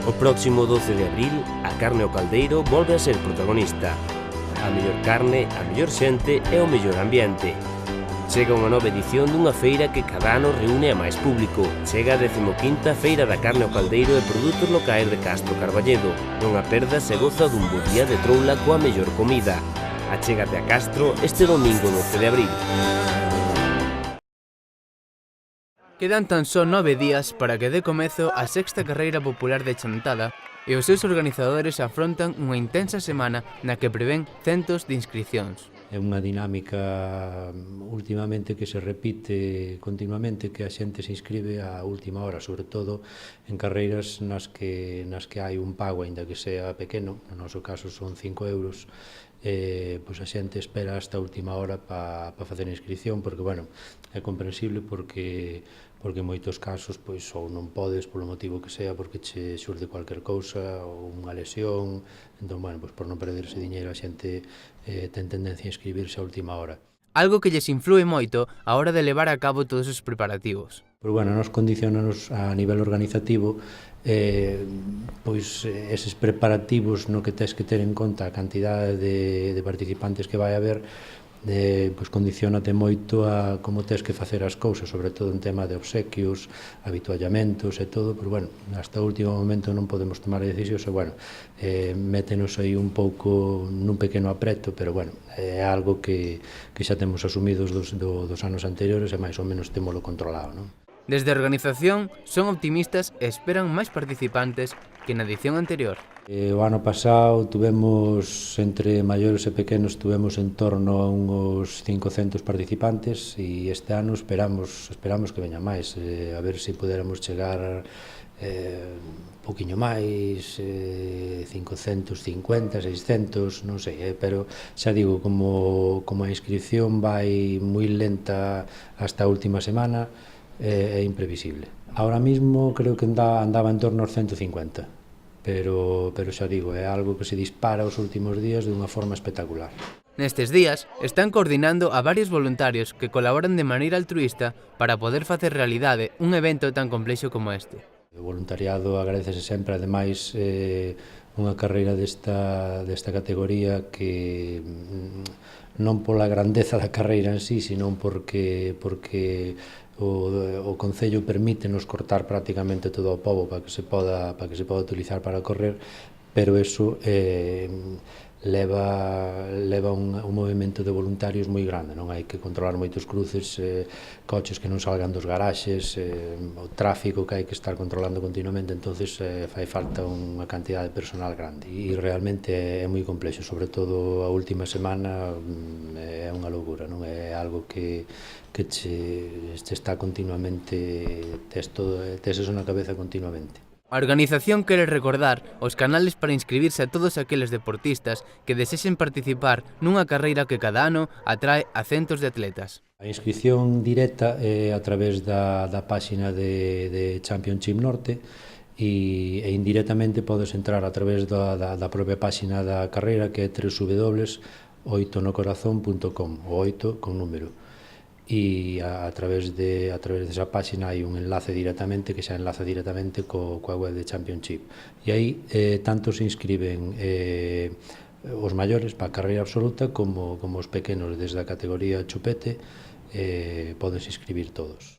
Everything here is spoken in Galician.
O próximo 12 de abril, a carne ao caldeiro volve a ser protagonista. A mellor carne, a mellor xente e o mellor ambiente. Chega unha nova edición dunha feira que cada ano reúne a máis público. Chega a 15ª Feira da Carne ao Caldeiro e Produtos Locais de Castro Carballedo. Non a perdas e goza dun bo día de troula coa mellor comida. Achégate a Castro este domingo 12 de abril. Quedan tan só 9 días para que dé comezo a sexta carreira popular de Chantada e os seus organizadores afrontan unha intensa semana na que prevén centos de inscricións. É unha dinámica últimamente que se repite continuamente, que a xente se inscribe á última hora, sobre todo en carreiras nas que hai un pago, aínda que sea pequeno, no noso caso son 5 euros, pois a xente espera hasta a última hora para facer a inscripción, porque, bueno, é comprensible porque en moitos casos pois ou non podes polo motivo que sea, porque che xurde cualquier cousa ou unha lesión, entón, bueno, pois por non perderse diñeiro a xente ten tendencia a inscribirse a última hora. Algo que lles influe moito a hora de levar a cabo todos os preparativos. Pois, bueno, nos condicionanos a nivel organizativo pois eses preparativos no que tens que ter en conta a cantidade de participantes que vai haber, pois condicionate moito a como tens que facer as cousas, sobre todo en tema de obsequios, habituallamentos e todo, pero, bueno, hasta o último momento non podemos tomar decisións e, bueno, métenos aí un pouco nun pequeno apreto, pero, bueno, é algo que xa temos asumidos dos anos anteriores e máis ou menos témolo controlado, non? Desde a organización son optimistas e esperan máis participantes que na edición anterior. O ano pasado tuvemos, entre maiores e pequenos, tuvemos en torno a uns 500 participantes e este ano esperamos que veña máis, a ver se poderamos chegar un poquinho máis, 550, 600, non sei, pero xa digo, como a inscripción vai moi lenta hasta a última semana, é imprevisible. Ahora mismo creo que andaba en torno aos 150, pero xa digo, é algo que se dispara os últimos días de unha forma espectacular. Nestes días están coordinando a varios voluntarios que colaboran de maneira altruísta para poder facer realidade un evento tan complexo como este. O voluntariado agradecese sempre, ademais, unha carreira desta categoría que non pola grandeza da carreira en sí, sino porque o Concello permítenos cortar prácticamente todo o pobo para que se poda utilizar para correr, pero eso leva un movimento de voluntarios moi grande, non hai que controlar moitos cruces, coches que non salgan dos garaxes, o tráfico que hai que estar controlando continuamente, entonces fai falta unha cantidad de personal grande e realmente é moi complexo, sobre todo a última semana é unha loucura, non é algo que che está continuamente, tes eso na cabeza continuamente. A organización quere recordar os canales para inscribirse a todos aqueles deportistas que desexen participar nunha carreira que cada ano atrae a centos de atletas. A inscripción directa é a través da páxina de Championship Norte e indirectamente podes entrar a través da propia páxina da carreira, que é www.oitonocorazon.com, o 8 con número. E a través desa páxina hai un enlace directamente que xa enlaza directamente coa web de Championship. E aí tanto se inscriben os maiores para a carreira absoluta como os pequenos, desde a categoría chupete, podense inscribir todos.